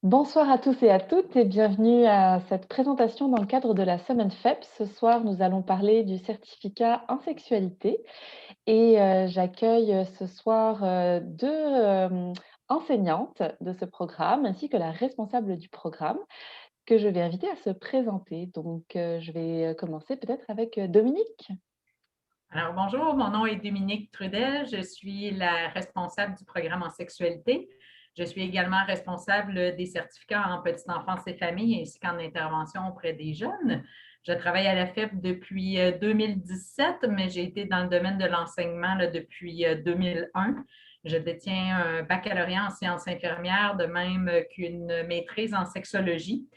Bonsoir à tous et à toutes et bienvenue à cette présentation dans le cadre de la semaine FEP. Ce soir, nous allons parler du certificat en sexualité et j'accueille ce soir 2 enseignantes de ce programme ainsi que la responsable du programme que je vais inviter à se présenter. Donc je vais commencer peut-être avec Dominique. Alors, bonjour, mon nom est Dominique Trudel. Je suis la responsable du programme en sexualité. Je suis également responsable des certificats en petite enfance et famille ainsi qu'en intervention auprès des jeunes. Je travaille à la FEP depuis 2017, mais j'ai été dans le domaine de l'enseignement depuis 2001. Je détiens un baccalauréat en sciences infirmières, de même qu'une maîtrise en sexologie.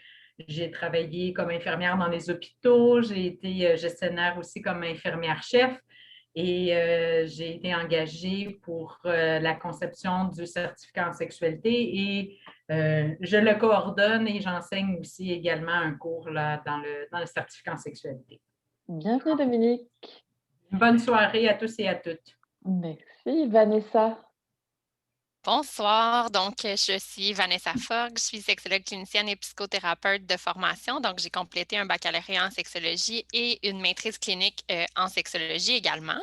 J'ai travaillé comme infirmière dans les hôpitaux, j'ai été gestionnaire aussi comme infirmière-chef et j'ai été engagée pour la conception du certificat en sexualité et je le coordonne et j'enseigne aussi également un cours là, dans le certificat en sexualité. Bienvenue Dominique. Bonne soirée à tous et à toutes. Merci Vanessa. Bonsoir, je suis Vanessa Fogg, je suis sexologue clinicienne et psychothérapeute de formation. Donc, j'ai complété un baccalauréat en sexologie et une maîtrise clinique en sexologie également.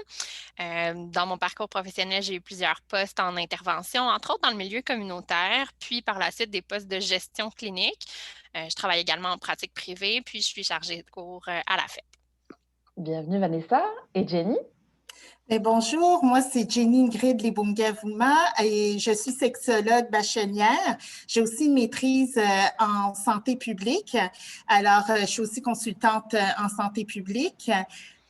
Dans mon parcours professionnel, j'ai eu plusieurs postes en intervention, entre autres dans le milieu communautaire, puis par la suite des postes de gestion clinique. Je travaille également en pratique privée, puis je suis chargée de cours à la FEP. Bienvenue Vanessa et Jenny. Bonjour, moi c'est Jenny Ingrid Lebungavuma et je suis sexologue bachelière. J'ai aussi une maîtrise en santé publique. Alors, je suis aussi consultante en santé publique.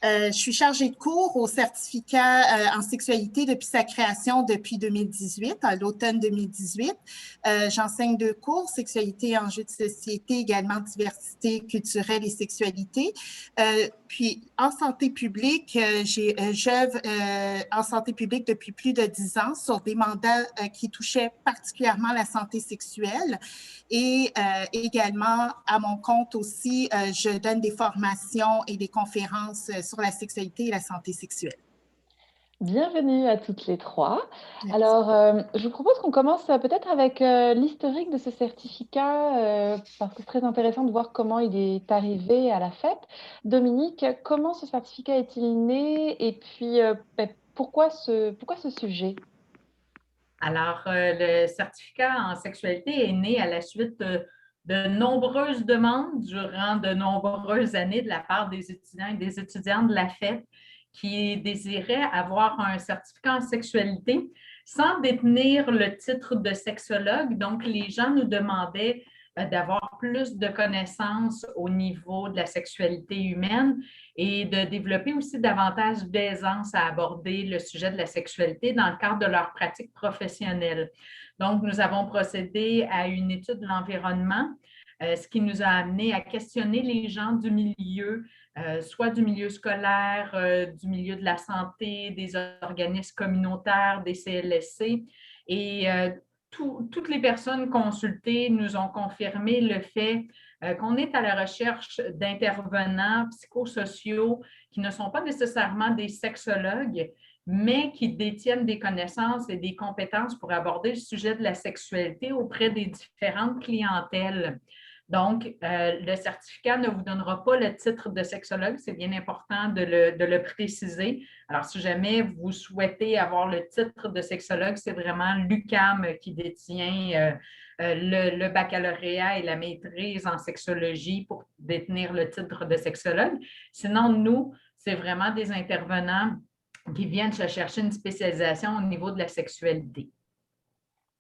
Je suis chargée de cours au certificat en sexualité depuis sa création depuis 2018, à l'automne 2018. J'enseigne 2 cours, sexualité et enjeux de société, également diversité culturelle et sexualité. Puis en santé publique, j'œuvre en santé publique depuis plus de 10 ans sur des mandats qui touchaient particulièrement la santé sexuelle. Et également, à mon compte aussi, je donne des formations et des conférences sur la sexualité et la santé sexuelle. Bienvenue à toutes les trois. Merci. Alors, je vous propose qu'on commence peut-être avec l'historique de ce certificat, parce que c'est très intéressant de voir comment il est arrivé à la FEP. Dominique, comment ce certificat est-il né et puis pourquoi ce sujet? Alors, le certificat en sexualité est né à la suite de nombreuses demandes durant de nombreuses années de la part des étudiants et des étudiantes de la FEP qui désiraient avoir un certificat en sexualité sans détenir le titre de sexologue. Donc, les gens nous demandaient d'avoir plus de connaissances au niveau de la sexualité humaine et de développer aussi davantage d'aisance à aborder le sujet de la sexualité dans le cadre de leur pratique professionnelle. Donc, nous avons procédé à une étude de l'environnement, ce qui nous a amené à questionner les gens du milieu, soit du milieu scolaire, du milieu de la santé, des organismes communautaires, des CLSC. Et toutes les personnes consultées nous ont confirmé le fait qu'on est à la recherche d'intervenants psychosociaux qui ne sont pas nécessairement des sexologues, mais qui détiennent des connaissances et des compétences pour aborder le sujet de la sexualité auprès des différentes clientèles. Donc, le certificat ne vous donnera pas le titre de sexologue, c'est bien important de le préciser. Alors, si jamais vous souhaitez avoir le titre de sexologue, c'est vraiment l'UQAM qui détient le baccalauréat et la maîtrise en sexologie pour détenir le titre de sexologue. Sinon, nous, c'est vraiment des intervenants qui viennent se chercher une spécialisation au niveau de la sexualité.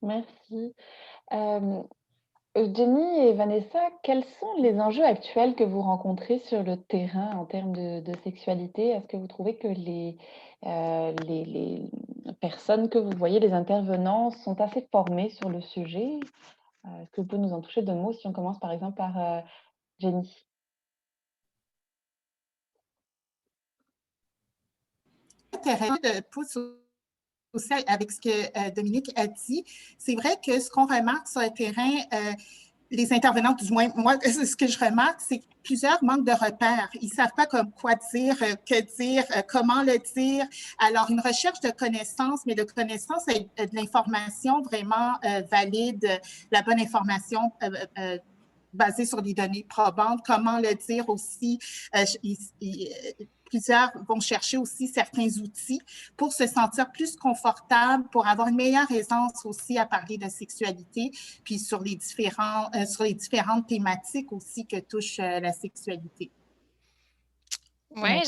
Merci. Jenny et Vanessa, quels sont les enjeux actuels que vous rencontrez sur le terrain en termes de sexualité? Est-ce que vous trouvez que les personnes que vous voyez, les intervenants, sont assez formés sur le sujet? Est-ce que vous pouvez nous en toucher 2 mots si on commence par exemple par Jenny? Intéressant de pouce aussi avec ce que Dominique a dit. C'est vrai que ce qu'on remarque sur le terrain, les intervenantes, du moins, moi, ce que je remarque, c'est que plusieurs manquent de repères. Ils ne savent pas comme quoi dire, que dire, comment le dire. Alors, une recherche de connaissances, mais de connaissances de l'information vraiment valide, la bonne information basée sur des données probantes, comment le dire aussi. Plusieurs vont chercher aussi certains outils pour se sentir plus confortable, pour avoir une meilleure aisance aussi à parler de sexualité, puis sur les différentes thématiques aussi que touche la sexualité. Oui,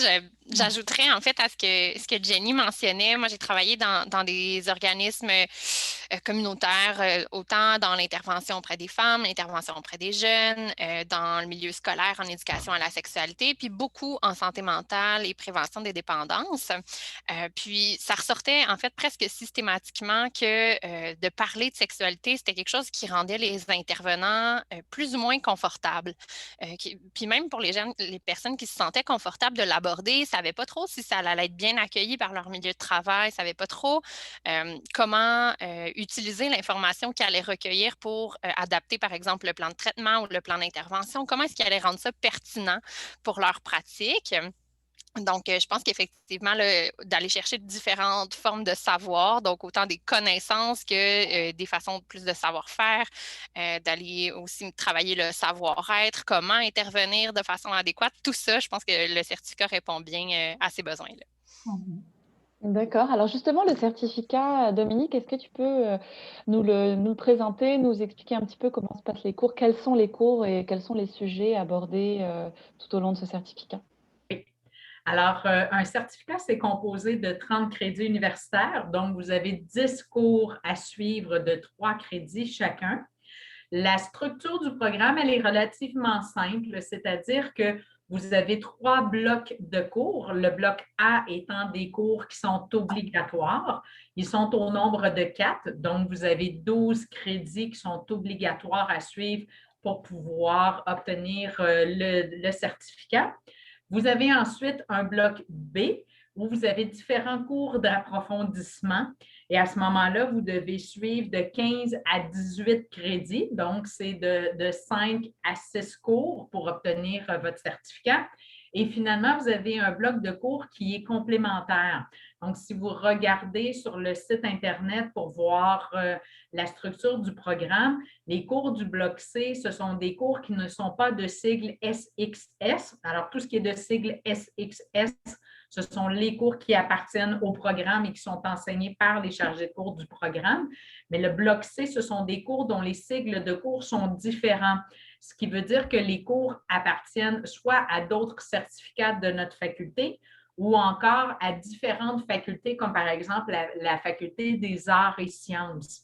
j'ajouterais en fait à ce que Jenny mentionnait. Moi, j'ai travaillé dans des organismes communautaires, autant dans l'intervention auprès des femmes, l'intervention auprès des jeunes, dans le milieu scolaire, en éducation à la sexualité, puis beaucoup en santé mentale et prévention des dépendances. Puis, ça ressortait en fait presque systématiquement que de parler de sexualité, c'était quelque chose qui rendait les intervenants plus ou moins confortables. Puis même pour les personnes qui se sentaient confortables de l'aborder, ne savaient pas trop si ça allait être bien accueilli par leur milieu de travail, ne savaient pas trop comment utiliser l'information qu'ils allaient recueillir pour adapter, par exemple, le plan de traitement ou le plan d'intervention. Comment est-ce qu'ils allaient rendre ça pertinent pour leur pratique? Donc, je pense qu'effectivement, d'aller chercher différentes formes de savoir, donc autant des connaissances que des façons plus de savoir-faire, d'aller aussi travailler le savoir-être, comment intervenir de façon adéquate, tout ça, je pense que le certificat répond bien à ces besoins-là. D'accord. Alors justement, le certificat, Dominique, est-ce que tu peux nous le présenter, nous expliquer un petit peu comment se passent les cours, quels sont les cours et quels sont les sujets abordés tout au long de ce certificat? Alors, un certificat, c'est composé de 30 crédits universitaires. Donc, vous avez 10 cours à suivre de 3 crédits chacun. La structure du programme, elle est relativement simple, c'est-à-dire que vous avez 3 blocs de cours. Le bloc A étant des cours qui sont obligatoires. Ils sont au nombre de 4. Donc, vous avez 12 crédits qui sont obligatoires à suivre pour pouvoir obtenir le certificat. Vous avez ensuite un bloc B où vous avez différents cours d'approfondissement. Et à ce moment-là, vous devez suivre de 15 à 18 crédits. Donc, c'est de 5 à 6 cours pour obtenir votre certificat. Et finalement, vous avez un bloc de cours qui est complémentaire. Donc, si vous regardez sur le site Internet pour voir la structure du programme, les cours du bloc C, ce sont des cours qui ne sont pas de sigle SXS. Alors, tout ce qui est de sigle SXS, ce sont les cours qui appartiennent au programme et qui sont enseignés par les chargés de cours du programme. Mais le bloc C, ce sont des cours dont les sigles de cours sont différents, ce qui veut dire que les cours appartiennent soit à d'autres certificats de notre faculté ou encore à différentes facultés, comme par exemple la faculté des arts et sciences.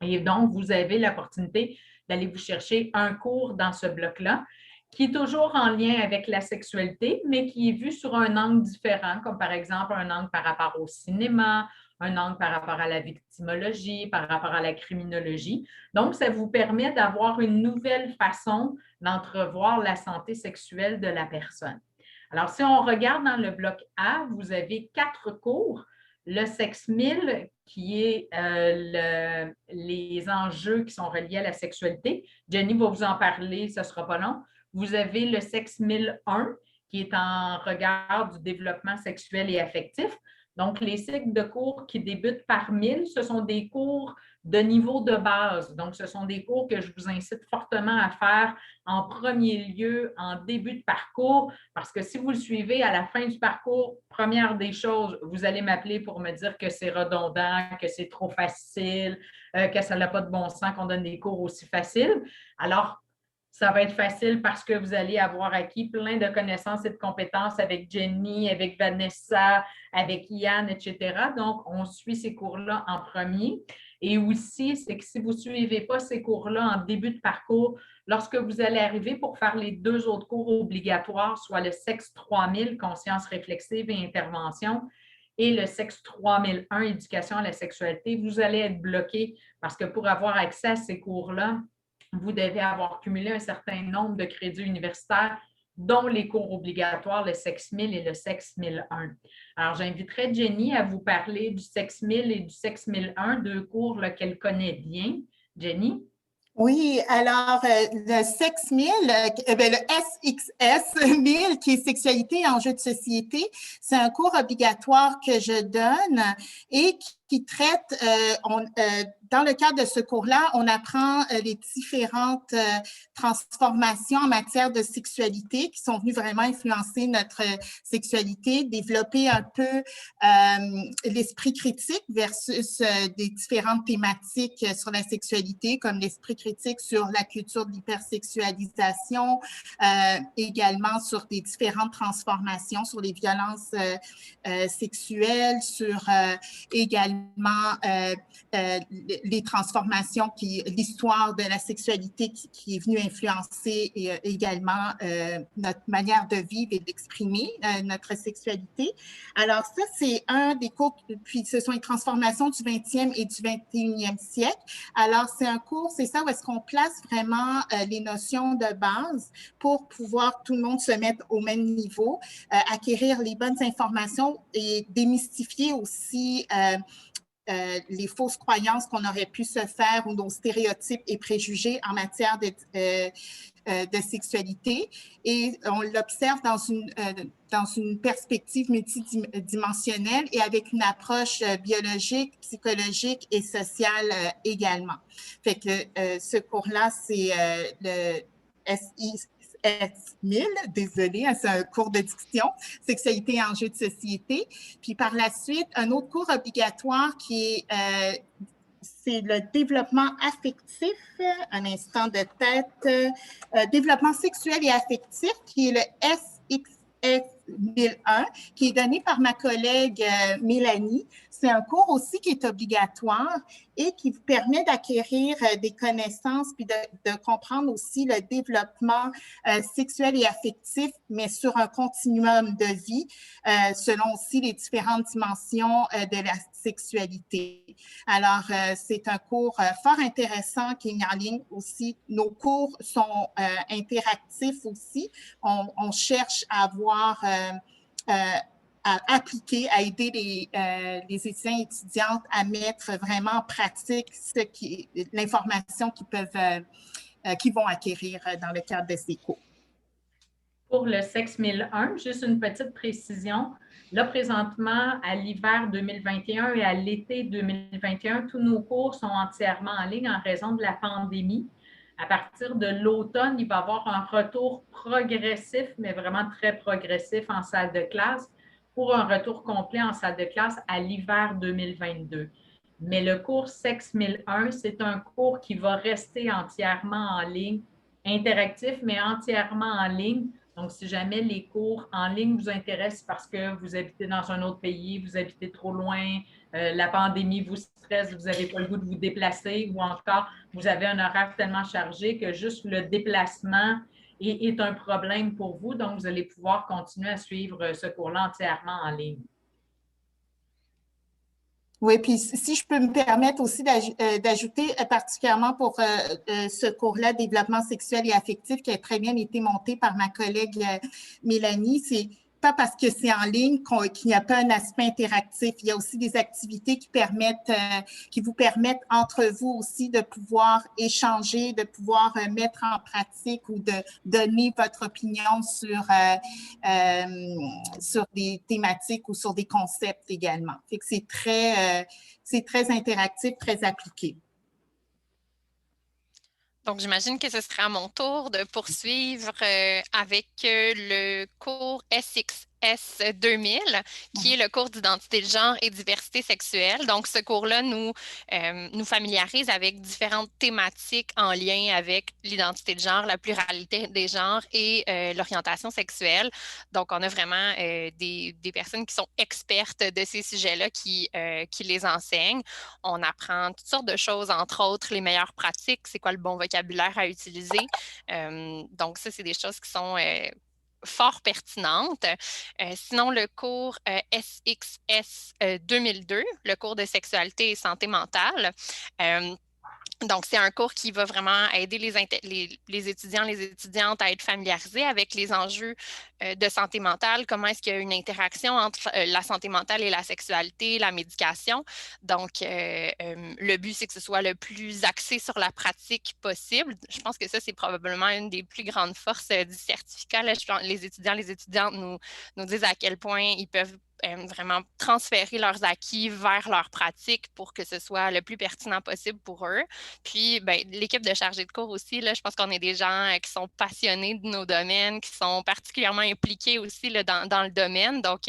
Et donc, vous avez l'opportunité d'aller vous chercher un cours dans ce bloc-là, qui est toujours en lien avec la sexualité, mais qui est vu sur un angle différent, comme par exemple un angle par rapport au cinéma, un angle par rapport à la victimologie, par rapport à la criminologie. Donc, ça vous permet d'avoir une nouvelle façon d'entrevoir la santé sexuelle de la personne. Alors, si on regarde dans le bloc A, vous avez 4 cours. Le Sex 1000, qui est les enjeux qui sont reliés à la sexualité. Jenny va vous en parler, ce ne sera pas long. Vous avez le Sex 1001, qui est en regard du développement sexuel et affectif. Donc, les cycles de cours qui débutent par 1000, ce sont des cours de niveau de base. Donc, ce sont des cours que je vous incite fortement à faire en premier lieu, en début de parcours, parce que si vous le suivez à la fin du parcours, première des choses, vous allez m'appeler pour me dire que c'est redondant, que c'est trop facile, que ça n'a pas de bon sens qu'on donne des cours aussi faciles. Alors, ça va être facile parce que vous allez avoir acquis plein de connaissances et de compétences avec Jenny, avec Vanessa, avec Yann, etc. Donc, on suit ces cours-là en premier. Et aussi, c'est que si vous ne suivez pas ces cours-là en début de parcours, lorsque vous allez arriver pour faire les 2 autres cours obligatoires, soit le Sexe 3000, conscience réflexive et intervention, et le Sexe 3001, éducation à la sexualité, vous allez être bloqué parce que pour avoir accès à ces cours-là, vous devez avoir cumulé un certain nombre de crédits universitaires, dont les cours obligatoires, le Sex 1000 et le Sex 1001. Alors, j'inviterai Jenny à vous parler du Sex 1000 et du Sex 1001, 2 cours qu'elle connaît bien. Jenny? Oui, alors le Sex 1000, le SXS 1000, qui est Sexualité et enjeux de société, c'est un cours obligatoire que je donne et qui traite, dans le cadre de ce cours-là, on apprend les différentes transformations en matière de sexualité qui sont venues vraiment influencer notre sexualité, développer un peu l'esprit critique versus des différentes thématiques sur la sexualité, comme l'esprit critique sur la culture de l'hypersexualisation, également sur des différentes transformations, sur les violences sexuelles, sur également les transformations, l'histoire de la sexualité qui est venue influencer également notre manière de vivre et d'exprimer notre sexualité. Alors ça, c'est un des cours, puis ce sont les transformations du 20e et du 21e siècle. Alors c'est un cours, c'est ça où est-ce qu'on place vraiment les notions de base pour pouvoir tout le monde se mettre au même niveau, acquérir les bonnes informations et démystifier aussi les fausses croyances qu'on aurait pu se faire ou nos stéréotypes et préjugés en matière de sexualité. Et on l'observe dans une perspective multidimensionnelle et avec une approche biologique, psychologique et sociale également. Fait que ce cours-là, c'est le S1000, désolée, c'est un cours de diction, sexualité et enjeux de société. Puis par la suite, un autre cours obligatoire qui est c'est le développement affectif, un instant de tête, développement sexuel et affectif, qui est le SXS 1001, qui est donné par ma collègue Mélanie. C'est un cours aussi qui est obligatoire et qui vous permet d'acquérir des connaissances puis de comprendre aussi le développement sexuel et affectif, mais sur un continuum de vie, selon aussi les différentes dimensions de la sexualité. Alors, c'est un cours fort intéressant qui est en ligne aussi. Nos cours sont interactifs aussi. On cherche à avoir à appliquer, à aider les étudiants et étudiantes à mettre vraiment en pratique l'information qu'ils vont acquérir dans le cadre de ces cours. Pour le Sex 1001, juste une petite précision. Là, présentement, à l'hiver 2021 et à l'été 2021, tous nos cours sont entièrement en ligne en raison de la pandémie. À partir de l'automne, il va y avoir un retour progressif, mais vraiment très progressif en salle de classe, pour un retour complet en salle de classe à l'hiver 2022. Mais le cours Sex 1001, c'est un cours qui va rester entièrement en ligne, interactif, mais entièrement en ligne. Donc, si jamais les cours en ligne vous intéressent parce que vous habitez dans un autre pays, vous habitez trop loin, la pandémie vous stresse, vous n'avez pas le goût de vous déplacer ou encore vous avez un horaire tellement chargé que juste le déplacement est un problème pour vous. Donc, vous allez pouvoir continuer à suivre ce cours-là entièrement en ligne. Oui, puis si je peux me permettre aussi d'ajouter particulièrement pour ce cours-là, développement sexuel et affectif, qui a très bien été monté par ma collègue Mélanie, c'est pas parce que c'est en ligne qu'il n'y a pas un aspect interactif. Il y a aussi des activités qui vous permettent entre vous aussi de pouvoir échanger, de pouvoir mettre en pratique ou de donner votre opinion sur des thématiques ou sur des concepts également. Fait que c'est très interactif, très appliqué. Donc, j'imagine que ce sera à mon tour de poursuivre avec le cours SXS 2000, qui est le cours d'identité de genre et diversité sexuelle. Donc, ce cours-là nous familiarise avec différentes thématiques en lien avec l'identité de genre, la pluralité des genres et l'orientation sexuelle. Donc, on a vraiment des personnes qui sont expertes de ces sujets-là qui les enseignent. On apprend toutes sortes de choses, entre autres les meilleures pratiques, c'est quoi le bon vocabulaire à utiliser. Donc, ça, c'est des choses qui sont fort pertinentes. Sinon, le cours SXS 2002, le cours de sexualité et santé mentale, Donc, c'est un cours qui va vraiment aider les étudiants, les étudiantes à être familiarisés avec les enjeux de santé mentale, comment est-ce qu'il y a une interaction entre la santé mentale et la sexualité, la médication. Donc, le but, c'est que ce soit le plus axé sur la pratique possible. Je pense que ça, c'est probablement une des plus grandes forces du certificat. Là, les étudiants, les étudiantes nous disent à quel point ils peuvent vraiment transférer leurs acquis vers leur pratique pour que ce soit le plus pertinent possible pour eux. Puis, ben, l'équipe de chargés de cours aussi, là, je pense qu'on est des gens qui sont passionnés de nos domaines, qui sont particulièrement impliqués aussi là, dans le domaine. Donc,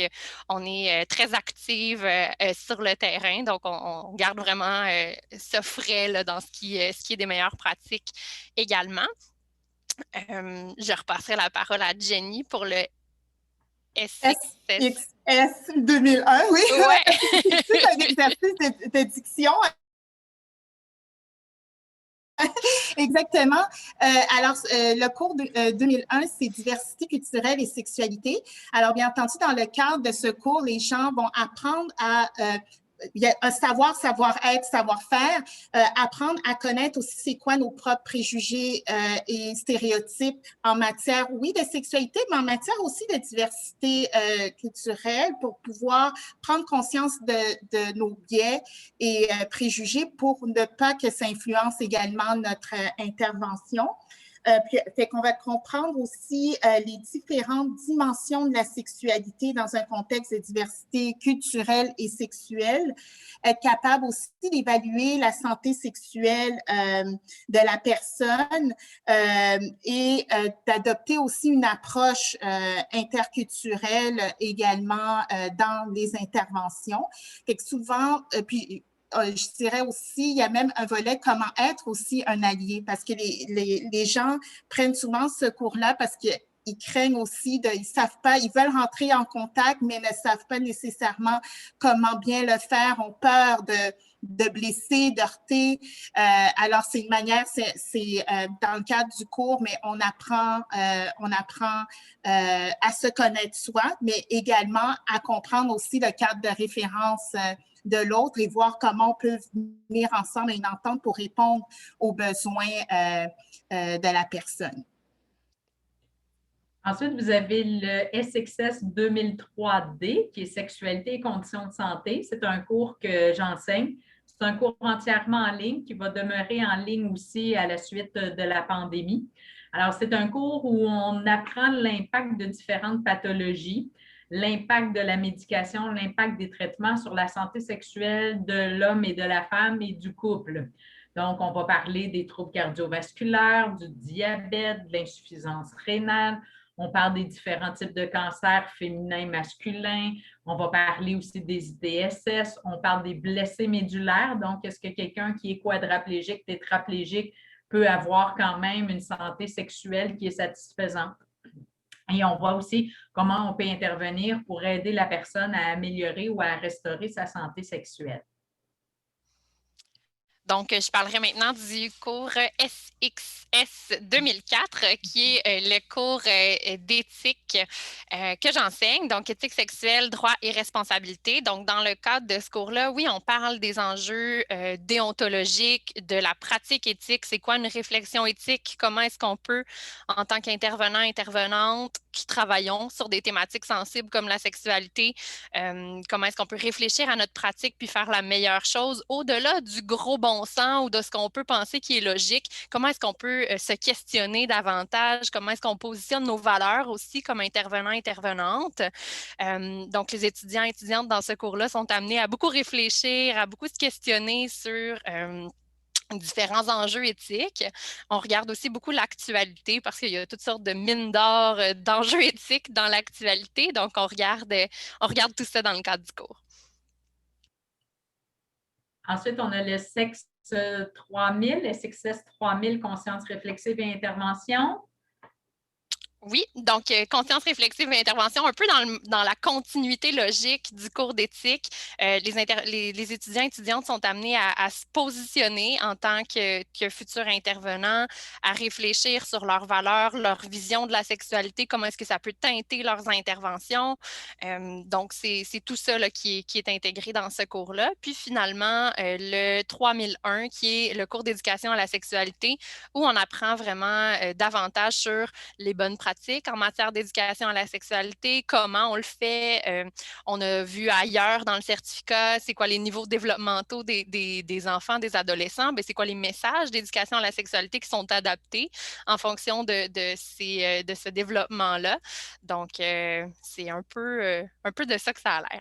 on est très actifs sur le terrain. Donc, on garde vraiment ce frais là, dans ce qui est des meilleures pratiques également. Je repasserai la parole à Jenny pour le SXS. SXS 2001, oui. Ouais. C'est un exercice de diction. Exactement. Alors, le cours de 2001, c'est diversité culturelle et sexualité. Alors, bien entendu, dans le cadre de ce cours, les gens vont apprendre à il y a un savoir-être, savoir-faire, apprendre à connaître aussi c'est quoi nos propres préjugés et stéréotypes en matière, oui, de sexualité, mais en matière aussi de diversité culturelle pour pouvoir prendre conscience de nos biais et préjugés pour ne pas que ça influence également notre intervention. Fait qu'on va comprendre aussi les différentes dimensions de la sexualité dans un contexte de diversité culturelle et sexuelle, être capable aussi d'évaluer la santé sexuelle de la personne et d'adopter aussi une approche interculturelle également dans les interventions. Fait que souvent, puis je dirais aussi, il y a même un volet comment être aussi un allié, parce que les gens prennent souvent ce cours-là parce qu'ils craignent aussi, ils savent pas, ils veulent rentrer en contact, mais ne savent pas nécessairement comment bien le faire, ont peur de blesser, d'heurter. Alors, c'est une manière, c'est dans le cadre du cours, mais on apprend à se connaître soi, mais également à comprendre aussi le cadre de référence de l'autre et voir comment on peut venir ensemble à une entente pour répondre aux besoins de la personne. Ensuite, vous avez le SXS 2003D, qui est Sexualité et conditions de santé. C'est un cours que j'enseigne. C'est un cours entièrement en ligne qui va demeurer en ligne aussi à la suite de la pandémie. Alors, c'est un cours où on apprend l'impact de différentes pathologies, l'impact de la médication, l'impact des traitements sur la santé sexuelle de l'homme et de la femme et du couple. Donc, on va parler des troubles cardiovasculaires, du diabète, de l'insuffisance rénale. On parle des différents types de cancers féminins et masculins. On va parler aussi des ITSS. On parle des blessés médulaires. Donc, est-ce que quelqu'un qui est quadraplégique, tétraplégique peut avoir quand même une santé sexuelle qui est satisfaisante? Et on voit aussi comment on peut intervenir pour aider la personne à améliorer ou à restaurer sa santé sexuelle. Donc, je parlerai maintenant du cours SXS 2004, qui est le cours d'éthique que j'enseigne, donc éthique sexuelle, droit et responsabilité. Donc, dans le cadre de ce cours-là, oui, on parle des enjeux déontologiques, de la pratique éthique, c'est quoi une réflexion éthique, comment est-ce qu'on peut, en tant qu'intervenant, intervenante, qui travaillons sur des thématiques sensibles comme la sexualité, comment est-ce qu'on peut réfléchir à notre pratique puis faire la meilleure chose au-delà du gros bon sens ou de ce qu'on peut penser qui est logique. Comment est-ce qu'on peut se questionner davantage? Comment est-ce qu'on positionne nos valeurs aussi comme intervenants, intervenantes? Donc, les étudiants et étudiantes dans ce cours-là sont amenés à beaucoup réfléchir, à beaucoup se questionner sur différents enjeux éthiques. On regarde aussi beaucoup l'actualité parce qu'il y a toutes sortes de mines d'or d'enjeux éthiques dans l'actualité. Donc, on regarde tout ça dans le cadre du cours. Ensuite, on a le SEX 3000, le SXS 3000, conscience réflexive et intervention. Oui, donc conscience réflexive et intervention, un peu dans la continuité logique du cours d'éthique. Les étudiants et étudiantes sont amenés à se positionner en tant que futurs intervenants, à réfléchir sur leurs valeurs, leur vision de la sexualité, comment est-ce que ça peut teinter leurs interventions. Donc, c'est tout ça là, qui est intégré dans ce cours-là. Puis finalement, le 3001, qui est le cours d'éducation à la sexualité, où on apprend vraiment davantage sur les bonnes pratiques en matière d'éducation à la sexualité, comment on le fait. On a vu ailleurs dans le certificat, c'est quoi les niveaux développementaux des enfants, des adolescents, bien, c'est quoi les messages d'éducation à la sexualité qui sont adaptés en fonction de ce développement-là. Donc, c'est un peu de ça que ça a l'air.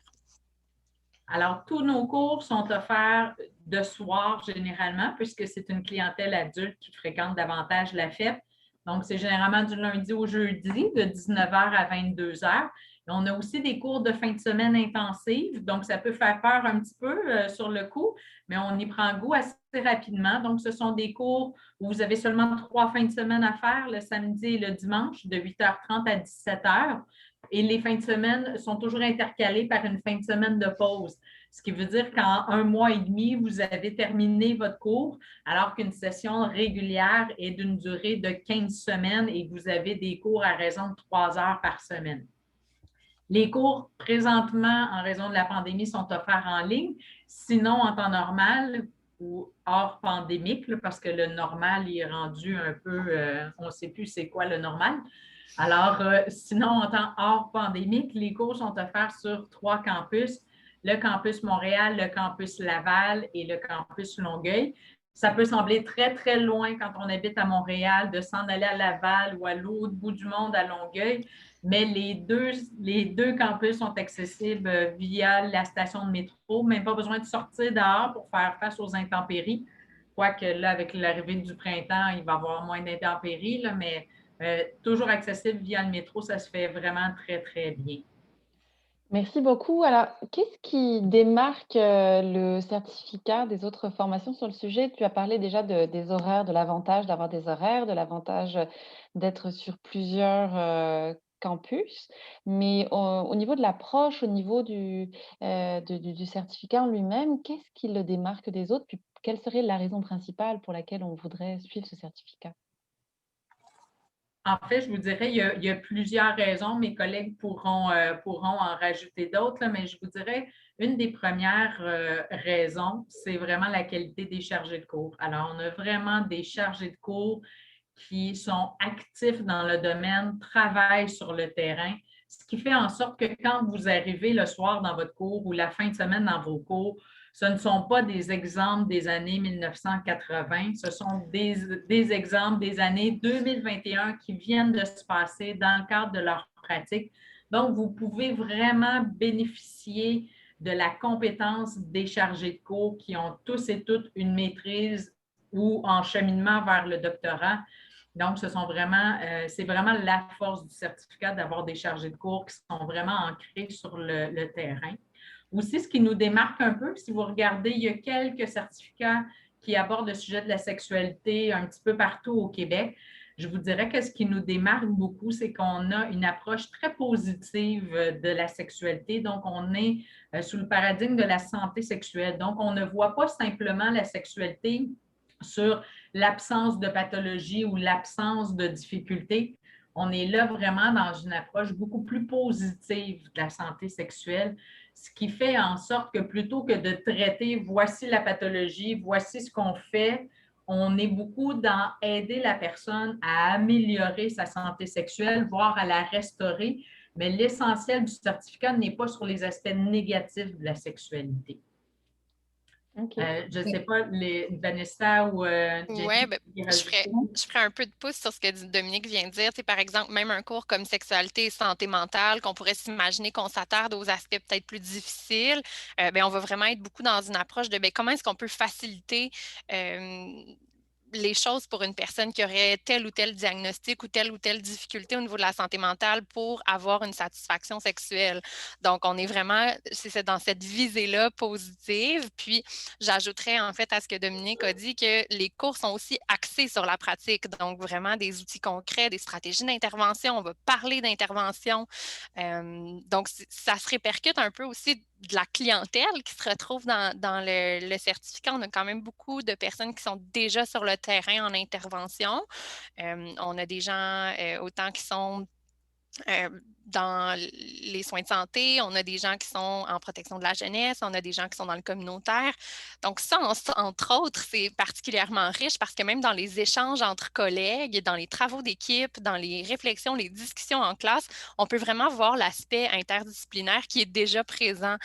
Alors, tous nos cours sont offerts de soir généralement, puisque c'est une clientèle adulte qui fréquente davantage la FEP. Donc, c'est généralement du lundi au jeudi, de 19h à 22h. Et on a aussi des cours de fin de semaine intensives, donc ça peut faire peur un petit peu sur le coup, mais on y prend goût assez rapidement. Donc, ce sont des cours où vous avez seulement 3 fins de semaine à faire, le samedi et le dimanche, de 8h30 à 17h. Et les fins de semaine sont toujours intercalées par une fin de semaine de pause. Ce qui veut dire qu'en 1 mois et demi, vous avez terminé votre cours, alors qu'une session régulière est d'une durée de 15 semaines et vous avez des cours à raison de 3 heures par semaine. Les cours, présentement, en raison de la pandémie, sont offerts en ligne. Sinon, en temps normal ou hors pandémique, parce que le normal il est rendu un peu, on ne sait plus c'est quoi le normal. Alors, sinon, en temps hors pandémique, les cours sont offerts sur 3 campus, le campus Montréal, le campus Laval et le campus Longueuil. Ça peut sembler très, très loin quand on habite à Montréal de s'en aller à Laval ou à l'autre bout du monde à Longueuil, mais les deux campus sont accessibles via la station de métro. Même pas besoin de sortir dehors pour faire face aux intempéries. Quoique là, avec l'arrivée du printemps, il va y avoir moins d'intempéries, là, mais toujours accessible via le métro, ça se fait vraiment très, très bien. Merci beaucoup. Alors, qu'est-ce qui démarque le certificat des autres formations sur le sujet? Tu as parlé déjà des horaires, de l'avantage d'avoir des horaires, de l'avantage d'être sur plusieurs campus, mais au niveau de l'approche, au niveau du certificat en lui-même, qu'est-ce qui le démarque des autres? Puis, quelle serait la raison principale pour laquelle on voudrait suivre ce certificat? En fait, je vous dirais, il y a plusieurs raisons. Mes collègues pourront en rajouter d'autres, mais je vous dirais, une des premières raisons, c'est vraiment la qualité des chargés de cours. Alors, on a vraiment des chargés de cours qui sont actifs dans le domaine, travaillent sur le terrain, ce qui fait en sorte que quand vous arrivez le soir dans votre cours ou la fin de semaine dans vos cours, ce ne sont pas des exemples des années 1980, ce sont des exemples des années 2021 qui viennent de se passer dans le cadre de leur pratique. Donc, vous pouvez vraiment bénéficier de la compétence des chargés de cours qui ont tous et toutes une maîtrise ou en cheminement vers le doctorat. Donc, c'est vraiment la force du certificat d'avoir des chargés de cours qui sont vraiment ancrés sur le terrain. Aussi, ce qui nous démarque un peu, si vous regardez, il y a quelques certificats qui abordent le sujet de la sexualité un petit peu partout au Québec. Je vous dirais que ce qui nous démarque beaucoup, c'est qu'on a une approche très positive de la sexualité. Donc, on est sous le paradigme de la santé sexuelle. Donc, on ne voit pas simplement la sexualité sur l'absence de pathologie ou l'absence de difficultés. On est là vraiment dans une approche beaucoup plus positive de la santé sexuelle, ce qui fait en sorte que plutôt que de traiter voici la pathologie, voici ce qu'on fait, on est beaucoup dans aider la personne à améliorer sa santé sexuelle, voire à la restaurer. Mais l'essentiel du certificat n'est pas sur les aspects négatifs de la sexualité. Okay. Je ne sais pas, Vanessa ou Jenny. Oui, ben, je ferais un peu de pouce sur ce que Dominique vient de dire. Par exemple, même un cours comme sexualité et santé mentale, qu'on pourrait s'imaginer qu'on s'attarde aux aspects peut-être plus difficiles, ben, on va vraiment être beaucoup dans une approche de ben, comment est-ce qu'on peut faciliter les choses pour une personne qui aurait tel ou tel diagnostic ou telle difficulté au niveau de la santé mentale pour avoir une satisfaction sexuelle. Donc, on est vraiment, c'est dans cette visée-là positive. Puis, j'ajouterais en fait à ce que Dominique a dit que les cours sont aussi axés sur la pratique. Donc, vraiment des outils concrets, des stratégies d'intervention. On va parler d'intervention. Donc, ça se répercute un peu aussi de la clientèle qui se retrouve dans le certificat. On a quand même beaucoup de personnes qui sont déjà sur le terrain en intervention. On a des gens autant qui sont dans les soins de santé, on a des gens qui sont en protection de la jeunesse, on a des gens qui sont dans le communautaire. Donc ça, entre autres, c'est particulièrement riche parce que même dans les échanges entre collègues, dans les travaux d'équipe, dans les réflexions, les discussions en classe, on peut vraiment voir l'aspect interdisciplinaire qui est déjà présent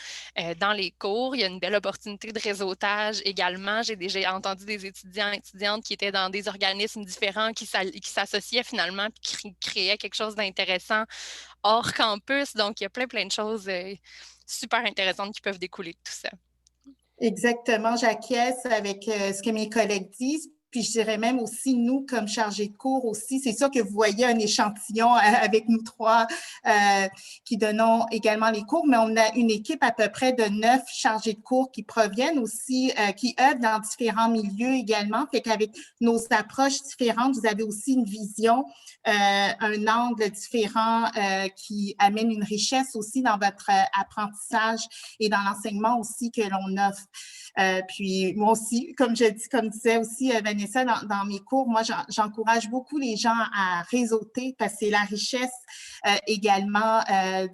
dans les cours. Il y a une belle opportunité de réseautage également. J'ai déjà entendu des étudiants et étudiantes qui étaient dans des organismes différents, qui s'associaient finalement et qui créaient quelque chose d'intéressant hors campus. Donc, il y a plein de choses super intéressantes qui peuvent découler de tout ça. Exactement, j'acquiesce avec ce que mes collègues disent. Puis je dirais même aussi, nous, comme chargés de cours aussi, c'est sûr que vous voyez un échantillon avec nous trois qui donnons également les cours, mais on a une équipe à peu près de 9 chargés de cours qui proviennent aussi, qui œuvrent dans différents milieux également. Fait qu'avec nos approches différentes, vous avez aussi une vision, un angle différent qui amène une richesse aussi dans votre apprentissage et dans l'enseignement aussi que l'on offre. Puis moi aussi, comme disait aussi Vanessa dans mes cours, moi j'encourage beaucoup les gens à réseauter parce que c'est la richesse également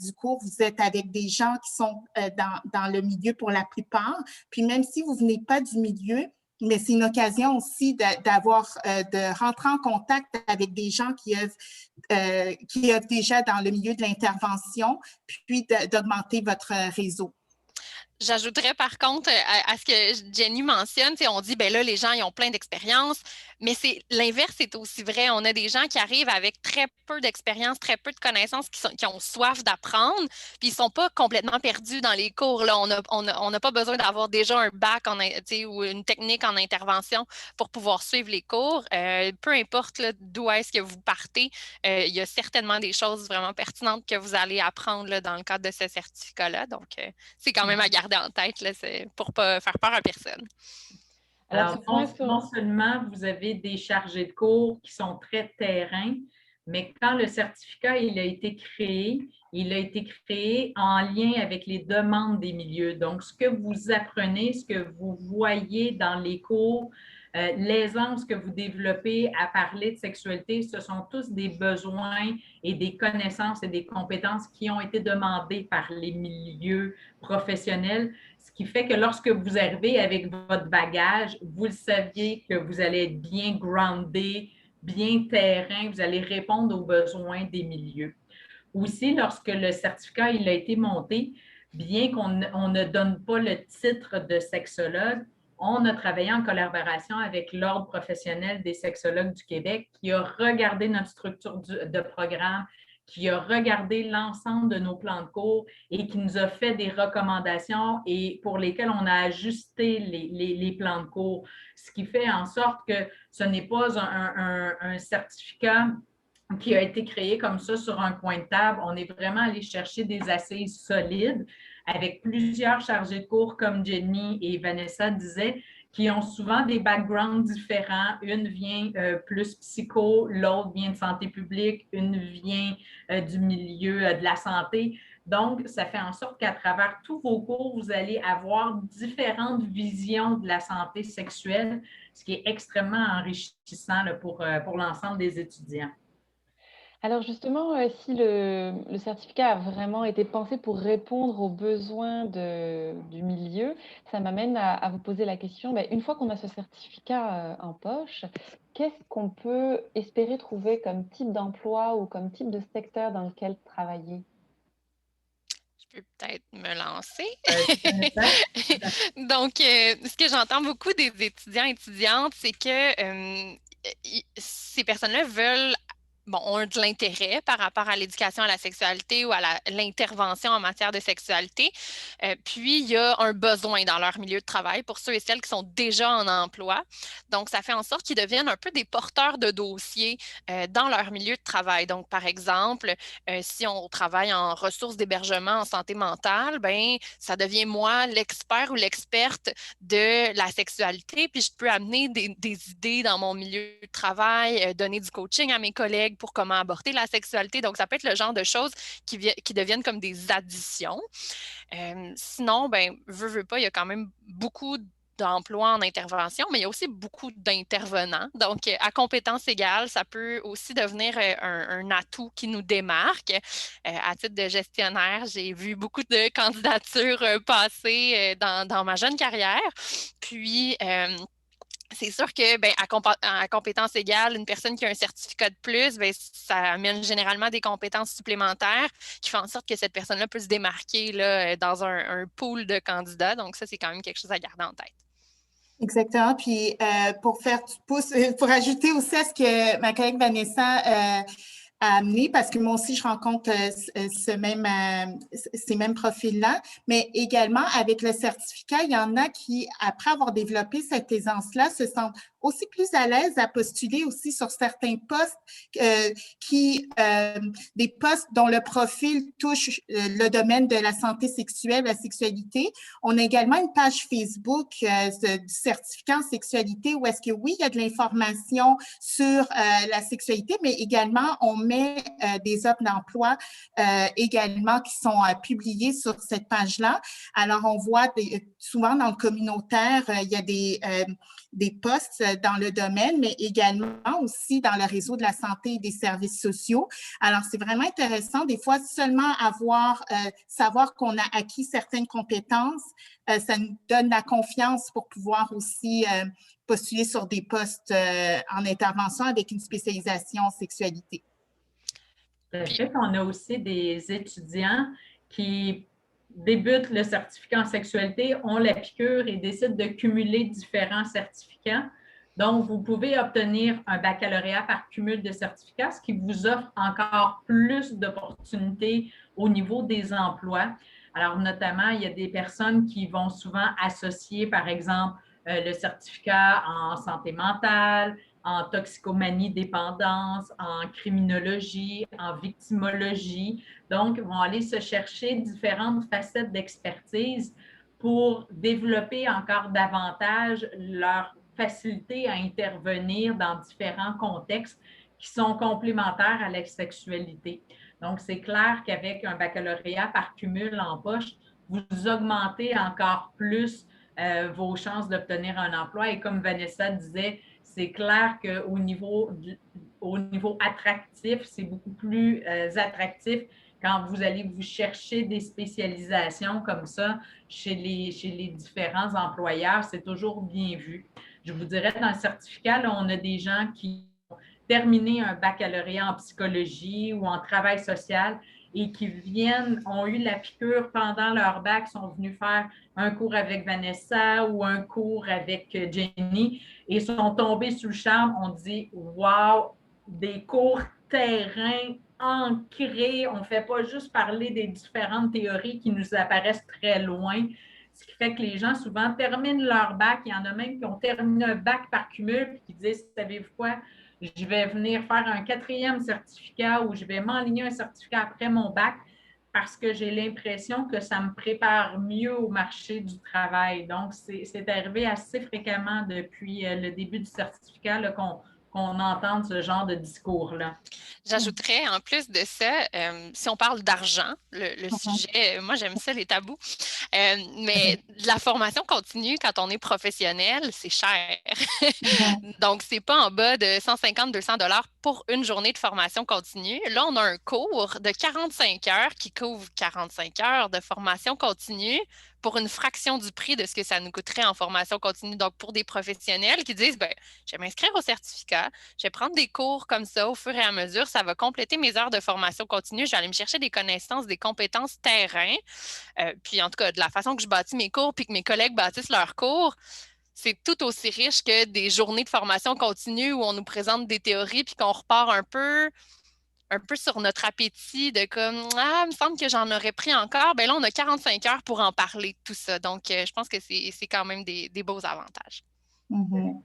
du cours. Vous êtes avec des gens qui sont dans le milieu pour la plupart. Puis même si vous venez pas du milieu, mais c'est une occasion aussi de rentrer en contact avec des gens qui œuvrent déjà dans le milieu de l'intervention, puis d'augmenter votre réseau. J'ajouterais par contre à ce que Jenny mentionne, on dit, ben là, les gens, ils ont plein d'expérience, mais l'inverse est aussi vrai. On a des gens qui arrivent avec très peu d'expérience, très peu de connaissances, qui ont soif d'apprendre, puis ils ne sont pas complètement perdus dans les cours. Là. On n'a pas besoin d'avoir déjà un bac ou une technique en intervention pour pouvoir suivre les cours. Peu importe d'où est-ce que vous partez, il y a certainement des choses vraiment pertinentes que vous allez apprendre là, dans le cadre de ce certificat-là. Donc, c'est quand même à garder en tête là, pour ne pas faire peur à personne. Alors, non seulement vous avez des chargés de cours qui sont très terrain, mais quand le certificat il a été créé en lien avec les demandes des milieux. Donc, ce que vous apprenez, ce que vous voyez dans les cours, l'aisance que vous développez à parler de sexualité, ce sont tous des besoins et des connaissances et des compétences qui ont été demandées par les milieux professionnels, ce qui fait que lorsque vous arrivez avec votre bagage, vous le saviez que vous allez être bien groundé, bien terrain, vous allez répondre aux besoins des milieux. Aussi, lorsque le certificat il a été monté, bien qu'on ne donne pas le titre de sexologue, on a travaillé en collaboration avec l'Ordre professionnel des sexologues du Québec qui a regardé notre structure de programme, qui a regardé l'ensemble de nos plans de cours et qui nous a fait des recommandations et pour lesquelles on a ajusté les plans de cours, ce qui fait en sorte que ce n'est pas un certificat qui a été créé comme ça sur un coin de table. On est vraiment allé chercher des assises solides avec plusieurs chargés de cours, comme Jenny et Vanessa disaient, qui ont souvent des backgrounds différents. Une vient plus psycho, l'autre vient de santé publique, une vient du milieu de la santé. Donc, ça fait en sorte qu'à travers tous vos cours, vous allez avoir différentes visions de la santé sexuelle, ce qui est extrêmement enrichissant là, pour l'ensemble des étudiants. Alors justement, si le certificat a vraiment été pensé pour répondre aux besoins du milieu, ça m'amène à vous poser la question, une fois qu'on a ce certificat en poche, qu'est-ce qu'on peut espérer trouver comme type d'emploi ou comme type de secteur dans lequel travailler? Je peux peut-être me lancer. Donc, ce que j'entends beaucoup des étudiants et étudiantes, c'est que ces personnes-là veulent ont de l'intérêt par rapport à l'éducation à la sexualité ou à l'intervention en matière de sexualité. Puis, il y a un besoin dans leur milieu de travail pour ceux et celles qui sont déjà en emploi. Donc, ça fait en sorte qu'ils deviennent un peu des porteurs de dossiers dans leur milieu de travail. Donc, par exemple, si on travaille en ressources d'hébergement en santé mentale, ben ça devient moi l'expert ou l'experte de la sexualité, puis je peux amener des idées dans mon milieu de travail, donner du coaching à mes collègues pour comment aborder la sexualité. Donc, ça peut être le genre de choses qui deviennent comme des additions. Sinon, ben, veux pas, il y a quand même beaucoup d'emplois en intervention, mais il y a aussi beaucoup d'intervenants. Donc, à compétences égales, ça peut aussi devenir un atout qui nous démarque. À titre de gestionnaire, j'ai vu beaucoup de candidatures passer dans ma jeune carrière. Puis, c'est sûr que à compétences égales, une personne qui a un certificat de plus, ben, ça amène généralement des compétences supplémentaires qui font en sorte que cette personne-là peut se démarquer là, dans un pool de candidats. Donc, ça, c'est quand même quelque chose à garder en tête. Exactement. Puis pour faire du pouce, pour ajouter aussi à ce que ma collègue Vanessa a amené, parce que moi aussi, je rencontre ces mêmes profils-là, mais également avec le certificat, il y en a qui, après avoir développé cette aisance-là, se sentent aussi plus à l'aise à postuler aussi sur certains postes des postes dont le profil touche le domaine de la santé sexuelle, la sexualité. On a également une page Facebook du certificat en sexualité où est-ce que oui, il y a de l'information sur la sexualité, mais également on met des offres d'emploi également qui sont publiées sur cette page-là. Alors, on voit souvent dans le communautaire, il y a des postes dans le domaine, mais également aussi dans le réseau de la santé et des services sociaux. Alors, c'est vraiment intéressant. Des fois, seulement savoir qu'on a acquis certaines compétences, ça nous donne la confiance pour pouvoir aussi postuler sur des postes en intervention avec une spécialisation en sexualité. En fait, on a aussi des étudiants qui débutent le certificat en sexualité, ont la piqûre et décident de cumuler différents certificats. Donc, vous pouvez obtenir un baccalauréat par cumul de certificats, ce qui vous offre encore plus d'opportunités au niveau des emplois. Alors, notamment, il y a des personnes qui vont souvent associer, par exemple, le certificat en santé mentale, en toxicomanie dépendance, en criminologie, en victimologie. Donc, ils vont aller se chercher différentes facettes d'expertise pour développer encore davantage leur facilité à intervenir dans différents contextes qui sont complémentaires à la sexualité. Donc, c'est clair qu'avec un baccalauréat par cumul en poche, vous augmentez encore plus vos chances d'obtenir un emploi. Et comme Vanessa disait, c'est clair qu'au niveau attractif, c'est beaucoup plus attractif quand vous allez vous chercher des spécialisations comme ça chez les différents employeurs. C'est toujours bien vu. Je vous dirais, dans le certificat, là, on a des gens qui ont terminé un baccalauréat en psychologie ou en travail social et qui ont eu la piqûre pendant leur bac, sont venus faire un cours avec Vanessa ou un cours avec Jenny et sont tombés sous le charme. On dit « wow, des cours terrain ancrés, on ne fait pas juste parler des différentes théories qui nous apparaissent très loin ». Ce qui fait que les gens souvent terminent leur bac. Il y en a même qui ont terminé un bac par cumul et qui disent « savez-vous quoi? Je vais venir faire un 4e certificat ou je vais m'enligner un certificat après mon bac parce que j'ai l'impression que ça me prépare mieux au marché du travail. » Donc, c'est arrivé assez fréquemment depuis le début du certificat là, qu'on entende ce genre de discours-là. J'ajouterais, en plus de ça, si on parle d'argent, le sujet, moi j'aime ça, les tabous, mais la formation continue, quand on est professionnel, c'est cher. Donc, c'est pas en bas de 150-200 $ pour une journée de formation continue. Là, on a un cours de 45 heures qui couvre 45 heures de formation continue pour une fraction du prix de ce que ça nous coûterait en formation continue. Donc, pour des professionnels qui disent, ben, je vais m'inscrire au certificat, je vais prendre des cours comme ça au fur et à mesure, ça va compléter mes heures de formation continue, je vais aller me chercher des connaissances, des compétences terrain. Puis, en tout cas, de la façon que je bâtis mes cours puis que mes collègues bâtissent leurs cours, c'est tout aussi riche que des journées de formation continue où on nous présente des théories puis qu'on repart un peu sur notre appétit de comme ah, il me semble que j'en aurais pris encore. Ben là, on a 45 heures pour en parler de tout ça. Donc, je pense que c'est quand même des beaux avantages. Mhm.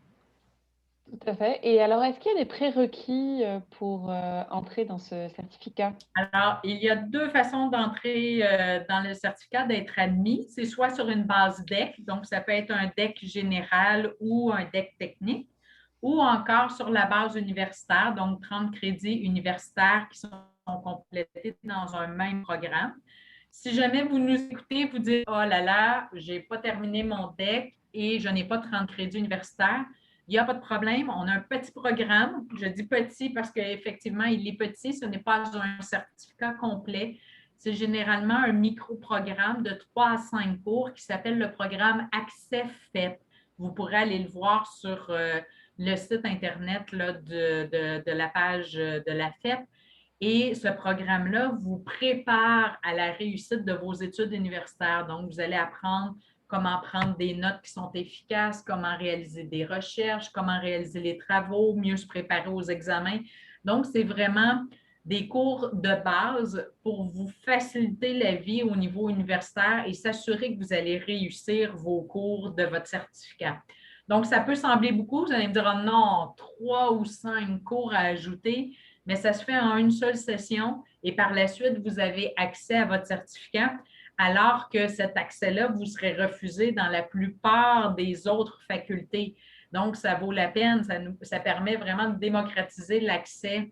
Tout à fait. Et alors, est-ce qu'il y a des prérequis pour entrer dans ce certificat? Alors, il y a deux façons d'entrer dans le certificat, d'être admis. C'est soit sur une base DEC, donc ça peut être un DEC général ou un DEC technique, ou encore sur la base universitaire, donc 30 crédits universitaires qui sont complétés dans un même programme. Si jamais vous nous écoutez, vous dites oh là là, je n'ai pas terminé mon DEC et je n'ai pas 30 crédits universitaires, il n'y a pas de problème. On a un petit programme. Je dis petit parce qu'effectivement, il est petit. Ce n'est pas un certificat complet. C'est généralement un micro-programme de 3 à 5 cours qui s'appelle le programme Accès FEP. Vous pourrez aller le voir sur le site Internet là, de la page de la FEP. Et ce programme-là vous prépare à la réussite de vos études universitaires. Donc, vous allez apprendre comment prendre des notes qui sont efficaces, comment réaliser des recherches, comment réaliser les travaux, mieux se préparer aux examens. Donc, c'est vraiment des cours de base pour vous faciliter la vie au niveau universitaire et s'assurer que vous allez réussir vos cours de votre certificat. Donc, ça peut sembler beaucoup. Vous allez me dire, oh non, 3 ou 5 cours à ajouter, mais ça se fait en une seule session et par la suite, vous avez accès à votre certificat, alors que cet accès-là vous serait refusé dans la plupart des autres facultés. Donc, ça vaut la peine, ça permet vraiment de démocratiser l'accès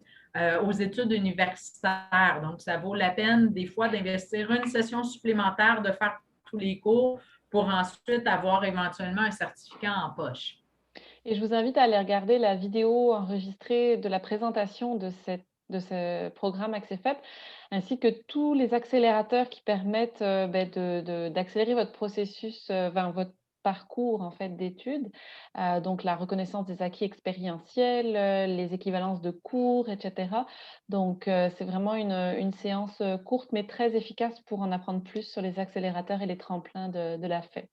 aux études universitaires. Donc, ça vaut la peine des fois d'investir une session supplémentaire, de faire tous les cours pour ensuite avoir éventuellement un certificat en poche. Et je vous invite à aller regarder la vidéo enregistrée de la présentation de ce programme Accès-FEP, ainsi que tous les accélérateurs qui permettent d'accélérer votre processus, votre parcours en fait, d'études. Donc, la reconnaissance des acquis expérientiels, les équivalences de cours, etc. Donc, c'est vraiment une séance courte, mais très efficace pour en apprendre plus sur les accélérateurs et les tremplins de la FEP.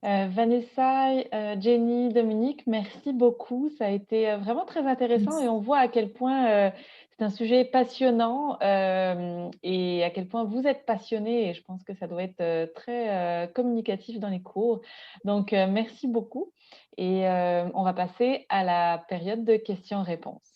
Vanessa, Jenny, Dominique, merci beaucoup. Ça a été vraiment très intéressant et on voit à quel point c'est un sujet passionnant et à quel point vous êtes passionnés et je pense que ça doit être très communicatif dans les cours. Donc, merci beaucoup et on va passer à la période de questions-réponses.